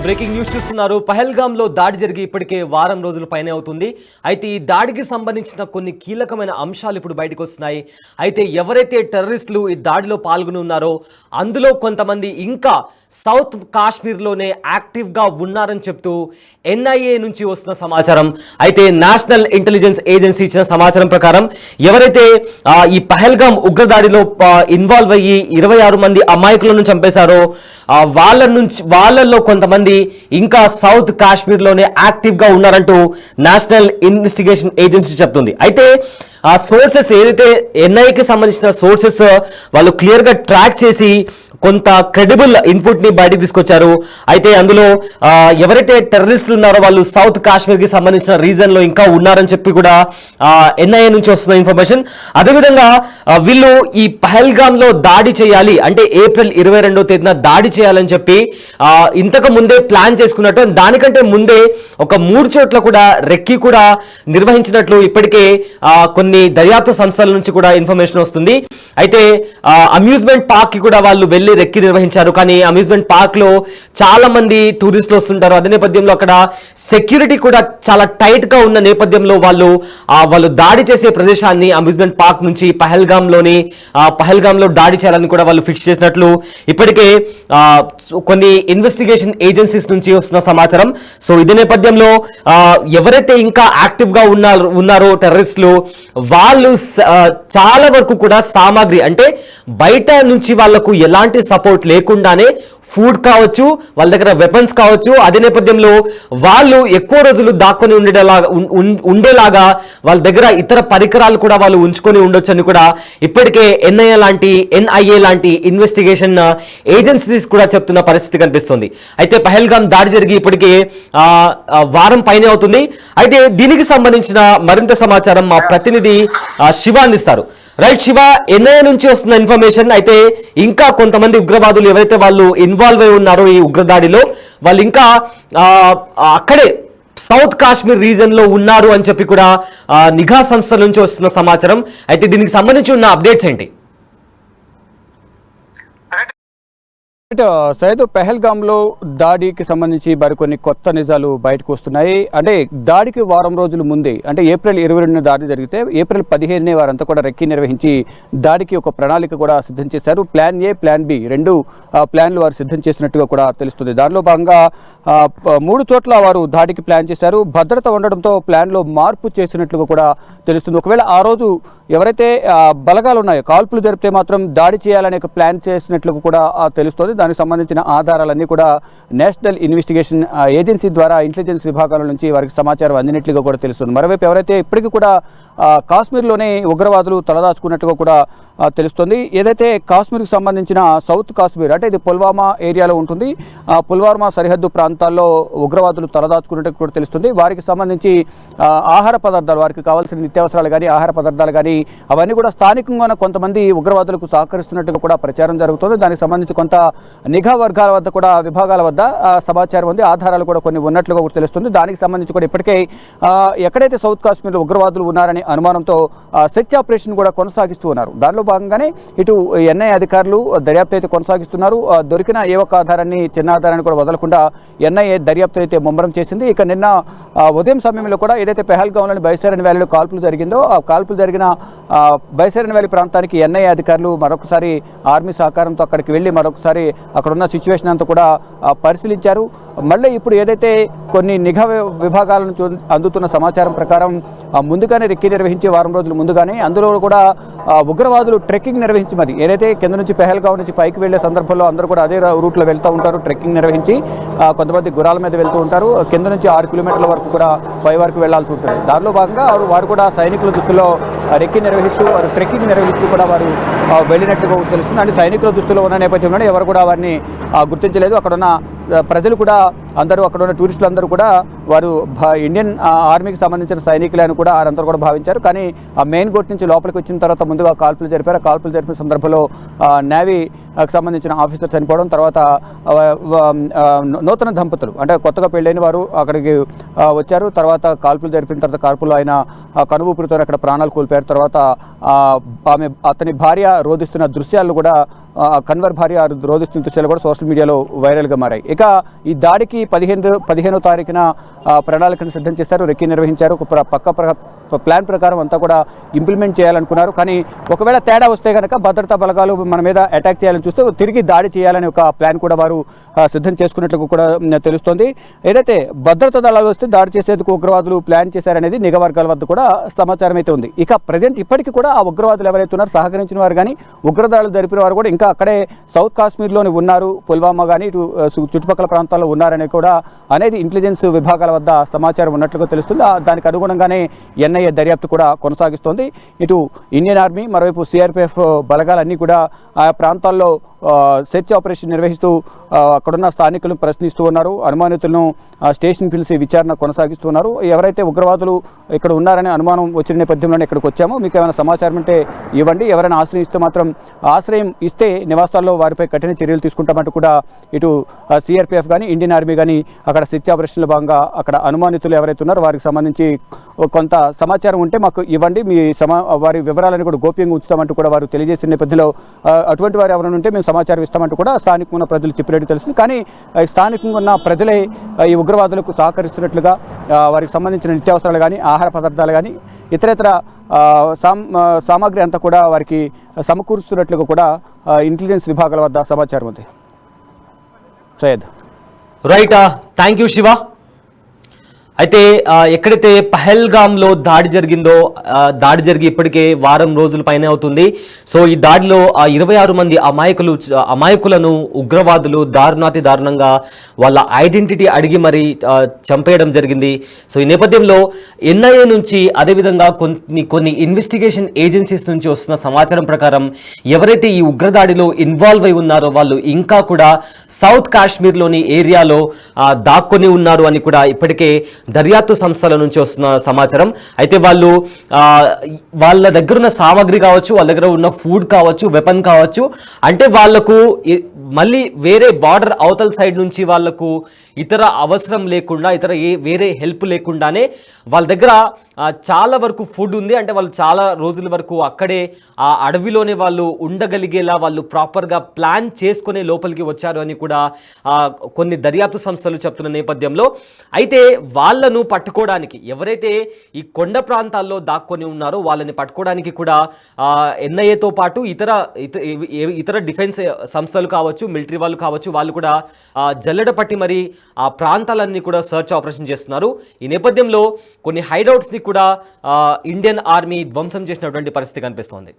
Breaking news చూస్తున్నారు. పహల్గామ్లో దాడి జరిగి ఇప్పటికే వారం రోజుల పైనే అవుతుంది. అయితే ఈ దాడికి సంబంధించిన కొన్ని కీలకమైన అంశాలు ఇప్పుడు బయటకు వస్తున్నాయి. అయితే ఎవరైతే టెర్రరిస్టులు ఈ దాడిలో పాల్గొని ఉన్నారో అందులో కొంతమంది ఇంకా సౌత్ కాశ్మీర్లోనే యాక్టివ్గా ఉన్నారని చెప్తూ ఎన్ఐఏ నుంచి వస్తున్న సమాచారం. అయితే నేషనల్ ఇంటెలిజెన్స్ ఏజెన్సీ ఇచ్చిన సమాచారం ప్రకారం ఎవరైతే ఈ పహల్గామ్ ఉగ్రదాడిలో ఇన్వాల్వ్ అయ్యి 26 మంది అమాయకులను చంపేశారో వాళ్ళల్లో కొంతమంది ఇంకా సౌత్ కాశ్మీర్లోనే యాక్టివ్గా ఉన్నారంటూ నేషనల్ ఇన్వెస్టిగేషన్ ఏజెన్సీ చెప్తుంది. అయితే ఆ సోర్సెస్ ఏదైతే ఎన్ఐకి సంబంధించిన సోర్సెస్ వాళ్ళు క్లియర్గా ట్రాక్ చేసి కొంత క్రెడిబుల్ ఇన్పుట్ని బయటకు తీసుకొచ్చారు. అయితే అందులో ఎవరైతే టెర్రరిస్టులు ఉన్నారో వాళ్ళు సౌత్ కాశ్మీర్కి సంబంధించిన రీజన్లో ఇంకా ఉన్నారని చెప్పి కూడా ఎన్ఐఏ నుంచి వస్తున్న ఇన్ఫర్మేషన్. అదేవిధంగా వీళ్ళు ఈ పహల్గామ్లో దాడి చేయాలి అంటే ఏప్రిల్ 22వ తేదీన దాడి చేయాలని చెప్పి ఇంతకు ముందే ప్లాన్ చేసుకున్నట్టు, దానికంటే ముందే ఒక 3 చోట్ల కూడా రెక్కి కూడా నిర్వహించినట్లు ఇప్పటికే కొన్ని దర్యాప్తు సంస్థల నుంచి కూడా ఇన్ఫర్మేషన్ వస్తుంది. అయితే అమ్యూజ్మెంట్ పార్క్ కి కూడా వాళ్ళు వెళ్ళి రెక్కి నిర్వహించారు. కానీ అమ్యూజ్మెంట్ పార్క్ లో చాలా మంది టూరిస్టులు వస్తుంటారు. అదే నేపథ్యంలో అక్కడ సెక్యూరిటీ కూడా చాలా టైట్ గా ఉన్న నేపథ్యంలో వాళ్ళు దాడి చేసే ప్రదేశాన్ని అమ్యూజ్మెంట్ పార్క్ నుంచి పహల్గామ్లో దాడి చేయాలని కూడా వాళ్ళు ఫిక్స్ చేసినట్లు ఇప్పటికే కొన్ని ఇన్వెస్టిగేషన్ ఏజెన్సీస్ నుంచి వస్తున్న సమాచారం. సో ఇదే నేపథ్యంలో ఎవరైతే ఇంకా యాక్టివ్ గా ఉన్నారో టెర్రరిస్టులు వాళ్ళు చాలా వరకు కూడా సామాగ్రి అంటే బయట నుంచి వాళ్లకు ఎలాంటి సపోర్ట్ లేకుండానే ఫుడ్ కావచ్చు, వాళ్ళ దగ్గర వెపన్స్ కావచ్చు, అదే నేపథ్యంలో వాళ్ళు ఎక్కువ రోజులు దాక్కొని ఉండేలాగా వాళ్ళ దగ్గర ఇతర పరికరాలు కూడా వాళ్ళు ఉంచుకొని ఉండొచ్చు అని కూడా ఇప్పటికే ఎన్ఐఏ లాంటి ఇన్వెస్టిగేషన్ ఏజెన్సీస్ కూడా చెప్తున్న పరిస్థితి కనిపిస్తుంది. అయితే పహల్గామ్ దాడి జరిగి ఇప్పటికే వారం పైనే అవుతుంది. అయితే దీనికి సంబంధించిన మరింత సమాచారం మా ప్రతినిధి శివ అందిస్తారు. రైట్ శివ, ఎన్ఐఏ నుంచి వస్తున్న ఇన్ఫర్మేషన్ అయితే ఇంకా కొంతమంది ఉగ్రవాదులు ఎవరైతే వాళ్ళు ఇన్వాల్వ్ అయి ఉన్నారో ఈ ఉగ్రదాడిలో వాళ్ళు ఇంకా అక్కడే సౌత్ కాశ్మీర్ రీజన్ లో ఉన్నారు అని చెప్పి కూడా నిఘా సంస్థల నుంచి వస్తున్న సమాచారం. అయితే దీనికి సంబంధించి ఉన్న అప్డేట్స్ ఏంటి? సైదు, పహల్గామ్లో దాడికి సంబంధించి మరికొన్ని కొత్త నిజాలు బయటకు వస్తున్నాయి. అంటే దాడికి వారం రోజుల ముందే అంటే ఏప్రిల్ 22న దాడి జరిగితే ఏప్రిల్ 15నే వారంతా కూడా రెక్కి నిర్వహించి దాడికి ఒక ప్రణాళిక కూడా సిద్ధం చేశారు. ప్లాన్ ఏ, ప్లాన్ బి రెండు ప్లాన్లు వారు సిద్ధం చేసినట్టుగా కూడా తెలుస్తుంది. దానిలో భాగంగా 3 చోట్ల వారు దాడికి ప్లాన్ చేశారు. భద్రత ఉండడంతో ప్లాన్లో మార్పు చేసినట్లుగా కూడా తెలుస్తుంది. ఒకవేళ ఆ రోజు ఎవరైతే బలగాలు ఉన్నాయో కాల్పులు జరిపితే మాత్రం దాడి చేయాలనే ప్లాన్ చేసినట్లుగా కూడా తెలుస్తుంది. దానికి సంబంధించిన ఆధారాలన్నీ కూడా నేషనల్ ఇన్వెస్టిగేషన్ ఏజెన్సీ ద్వారా ఇంటెలిజెన్స్ విభాగాల నుంచి వారికి సమాచారం అందినట్లుగా కూడా తెలుస్తుంది. మరోవైపు ఎవరైతే ఇప్పటికీ కూడా కాశ్మీర్లోనే ఉగ్రవాదులు తలదాచుకున్నట్టుగా కూడా తెలుస్తుంది. ఏదైతే కాశ్మీర్కి సంబంధించిన సౌత్ కాశ్మీర్ అంటే ఇది పుల్వామా ఏరియాలో ఉంటుంది. పుల్వామా సరిహద్దు ప్రాంతాల్లో ఉగ్రవాదులు తలదాచుకున్నట్టు కూడా తెలుస్తుంది. వారికి సంబంధించి ఆహార పదార్థాలు, వారికి కావాల్సిన నిత్యావసరాలు కానీ ఆహార పదార్థాలు కానీ అవన్నీ కూడా స్థానికంగా కొంతమంది ఉగ్రవాదులకు సహకరిస్తున్నట్టుగా కూడా ప్రచారం జరుగుతుంది. దానికి సంబంధించి కొంత నిఘా వర్గాల వద్ద కూడా విభాగాల వద్ద సమాచారం ఉంది, ఆధారాలు కూడా కొన్ని ఉన్నట్లుగా కూడా తెలుస్తుంది. దానికి సంబంధించి కూడా ఇప్పటికే ఎక్కడైతే సౌత్ కాశ్మీర్లో ఉగ్రవాదులు ఉన్నారనే అనుమానంతో సెర్చ్ ఆపరేషన్ కూడా కొనసాగిస్తూ ఉన్నారు. దానిలో భాగంగానే ఇటు ఎన్ఐఏ అధికారులు దర్యాప్తు అయితే కొనసాగిస్తున్నారు. దొరికిన ఏ ఒక్క ఆధారాన్ని, చిన్న ఆధారాన్ని కూడా వదలకుండా ఎన్ఐఏ దర్యాప్తు అయితే ముమ్మరం చేసింది. ఇక నిన్న ఉదయం సమయంలో కూడా ఏదైతే పహల్గామ్లోని బైసరన్ వ్యాలీలో కాల్పులు జరిగిందో ఆ కాల్పులు జరిగిన బైసరన్ వ్యాలీ ప్రాంతానికి ఎన్ఐఏ అధికారులు మరొకసారి ఆర్మీ సహకారంతో అక్కడికి వెళ్ళి మరొకసారి అక్కడున్న సిచ్యువేషన్ అంతా కూడా పరిశీలించారు. మళ్ళీ ఇప్పుడు ఏదైతే కొన్ని నిఘా విభాగాల నుంచి అందుతున్న సమాచారం ప్రకారం ముందుగానే రెక్కి నిర్వహించి వారం రోజుల ముందుగానే అందులో కూడా ఉగ్రవాదులు ట్రెక్కింగ్ నిర్వహించి మరి ఏదైతే కింద నుంచి పహల్గామ్ నుంచి పైకి వెళ్లే సందర్భంలో అందరూ కూడా అదే రూట్లో వెళ్తూ ఉంటారు. ట్రెక్కింగ్ నిర్వహించి కొంతమంది గుర్రాల మీద వెళ్తూ ఉంటారు. కింద నుంచి 6 కిలోమీటర్ల వరకు కూడా పై వరకు వెళ్లాల్సి ఉంటుంది. దానిలో భాగంగా వారు కూడా సైనికుల దుస్తులో రెక్కి నిర్వహిస్తూ వారు ట్రెక్కింగ్ నిర్వహిస్తూ కూడా వారు వెళ్ళినట్టుగా తెలుస్తుంది. అంటే సైనికుల దుస్తులో ఉన్న నేపథ్యంలోనే ఎవరు కూడా వారిని గుర్తించలేదు. అక్కడున్న ప్రజలు కూడా అందరూ అక్కడ ఉన్న టూరిస్టులు అందరూ కూడా వారు ఇండియన్ ఆర్మీకి సంబంధించిన సైనికులను కూడా వారందరూ కూడా భావించారు. కానీ ఆ మెయిన్ గేట్ నుంచి లోపలికి వచ్చిన తర్వాత ముందుగా కాల్పులు జరిపారు. కాల్పులు జరిపిన సందర్భంలో నేవీకి సంబంధించిన ఆఫీసర్ చనిపోవడం, తర్వాత నూతన దంపతులు అంటే కొత్తగా పెళ్ళైన వారు అక్కడికి వచ్చారు. తర్వాత కాల్పులు జరిపిన తర్వాత కాల్పులు ఆయన కనుఊపిరితో అక్కడ ప్రాణాలు కోల్పోయారు. తర్వాత అతని భార్య రోధిస్తున్న దృశ్యాలను కూడా కన్వర్ భార్య రోధిస్తున్న దృశ్యాలు కూడా సోషల్ మీడియాలో వైరల్గా మారాయి. ఇక ఈ దాడికి దాడికి 15వ తారీఖున ప్రణాళికను సిద్ధం చేశారు, రెక్కీ నిర్వహించారు. ఒక ప్లాన్ ప్రకారం అంతా కూడా ఇంప్లిమెంట్ చేయాలనుకున్నారు. కానీ ఒకవేళ తేడా వస్తే కనుక భద్రతా బలగాలు మన మీద అటాక్ చేయాలని చూస్తే తిరిగి దాడి చేయాలని ఒక ప్లాన్ కూడా వారు సిద్ధం చేసుకున్నట్లు కూడా తెలుస్తోంది. ఏదైతే భద్రతా దళాలు వస్తే దాడి చేసేందుకు ఉగ్రవాదులు ప్లాన్ చేశారనేది నిఘా వర్గాల వద్ద కూడా సమాచారం అయితే ఉంది. ఇక ప్రజెంట్ ఇప్పటికీ కూడా ఆ ఉగ్రవాదులు ఎవరైతే ఉన్నారో సహకరించిన వారు కానీ ఉగ్రదాడులు జరిపిన వారు కూడా ఇంకా అక్కడే సౌత్ కాశ్మీర్లోని ఉన్నారు, పుల్వామా కానీ ఇటు చుట్టుపక్కల ప్రాంతాల్లో ఉన్నారని కూడా అనేది ఇంటెలిజెన్స్ విభాగాల వద్ద సమాచారం ఉన్నట్లుగా తెలుస్తుంది. దానికి అనుగుణంగానే ఎన్ఐఏ దర్యాప్తు కూడా కొనసాగిస్తోంది. ఇటు ఇండియన్ ఆర్మీ, మరోవైపు సిఆర్పిఎఫ్ బలగాలన్నీ కూడా ఆ ప్రాంతాల్లో సెర్చ్ ఆపరేషన్ నిర్వహిస్తూ అక్కడున్న స్థానికులను ప్రశ్నిస్తూ ఉన్నారు. అనుమానితులను స్టేషన్ పిలిచి విచారణ కొనసాగిస్తూ ఉన్నారు. ఎవరైతే ఉగ్రవాదులు ఇక్కడ ఉన్నారనే అనుమానం వచ్చిన నేపథ్యంలోనే ఇక్కడికి వచ్చామో, మీకు ఏమైనా సమాచారం ఉంటే ఇవ్వండి, ఎవరైనా ఆశ్రయం ఇస్తే మాత్రం ఆశ్రయం ఇస్తే నివాసాల్లో వారిపై కఠిన చర్యలు తీసుకుంటామంటూ కూడా ఇటు సిఆర్పిఎఫ్ కానీ ఇండియన్ ఆర్మీ కానీ అక్కడ సెర్చ్ ఆపరేషన్లో భాగంగా అక్కడ అనుమానితులు ఎవరైతే ఉన్నారో వారికి సంబంధించి కొంత సమాచారం ఉంటే మాకు ఇవ్వండి, మీ వారి వివరాలను కూడా గోప్యంగా ఉంచుతామంటూ కూడా వారు తెలియజేసిన నేపథ్యంలో అటువంటి వారు ఎవరైనా ఉంటే మేము సమాచారం ఇస్తామంటూ కూడా స్థానికంగా ఉన్న ప్రజలు చెప్పినట్టు తెలుస్తుంది. కానీ స్థానికంగా ఉన్న ప్రజలే ఈ ఉగ్రవాదులకు సహకరిస్తున్నట్లుగా వారికి సంబంధించిన నిత్యావసరాలు కానీ ఆహార పదార్థాలు కానీ ఇతరేతర సామాగ్రి అంతా కూడా వారికి సమకూరుస్తున్నట్లుగా కూడా ఇంటెలిజెన్స్ విభాగాల వద్ద సమాచారం ఉంది. Syed right, thank you Shiva. అయితే ఎక్కడైతే పహల్గామ్లో దాడి జరిగిందో, దాడి జరిగి ఇప్పటికే వారం రోజుల పైన అవుతుంది. సో ఈ దాడిలో 26 మంది అమాయకులను ఉగ్రవాదులు దారుణాతి దారుణంగా వాళ్ళ ఐడెంటిటీ అడిగి మరి చంపేయడం జరిగింది. సో ఈ నేపథ్యంలో ఎన్ఐఏ నుంచి అదేవిధంగా కొన్ని ఇన్వెస్టిగేషన్ ఏజెన్సీస్ నుంచి వస్తున్న సమాచారం ప్రకారం ఎవరైతే ఈ ఉగ్రదాడిలో ఇన్వాల్వ్ అయి ఉన్నారో వాళ్ళు ఇంకా కూడా సౌత్ కాశ్మీర్లోని ఏరియాలో దాక్కొని ఉన్నారు అని కూడా ఇప్పటికే దర్యాప్తు సంస్థల నుంచి వస్తున్న సమాచారం. అయితే వాళ్ళ దగ్గర ఉన్న సామాగ్రి కావచ్చు, వాళ్ళ దగ్గర ఉన్న ఫుడ్ కావచ్చు, వెపన్ కావచ్చు, అంటే వాళ్లకు మళ్ళీ వేరే బార్డర్ అవతల సైడ్ నుంచి వాళ్లకు ఇతర అవసరం లేకుండా, వేరే హెల్ప్ లేకుండానే వాళ్ళ దగ్గర చాలా వరకు ఫుడ్ ఉంది. అంటే వాళ్ళు చాలా రోజుల వరకు అక్కడే ఆ అడవిలోనే వాళ్ళు ఉండగలిగేలా వాళ్ళు ప్రాపర్గా ప్లాన్ చేసుకునే లోపలికి వచ్చారు అని కూడా కొన్ని దర్యాప్తు సంస్థలు చెప్తున్న నేపథ్యంలో, అయితే వాళ్ళను పట్టుకోవడానికి ఎవరైతే ఈ కొండ ప్రాంతాల్లో దాక్కొని ఉన్నారో వాళ్ళని పట్టుకోవడానికి కూడా ఎన్ఐఏతో పాటు ఇతర డిఫెన్స్ సంస్థలు కావచ్చు, మిలిటరీ వాళ్ళు కావచ్చు, వాళ్ళు కూడా జల్లెడ పట్టి మరి ఆ ప్రాంతాలన్నీ కూడా సర్చ్ ఆపరేషన్ చేస్తున్నారు. ఈ నేపథ్యంలో కొన్ని హైడౌట్స్ని కూడా ఇండియన్ ఆర్మీ ధ్వంసం చేసినటువంటి పరిస్థితి కనిపిస్తోంది.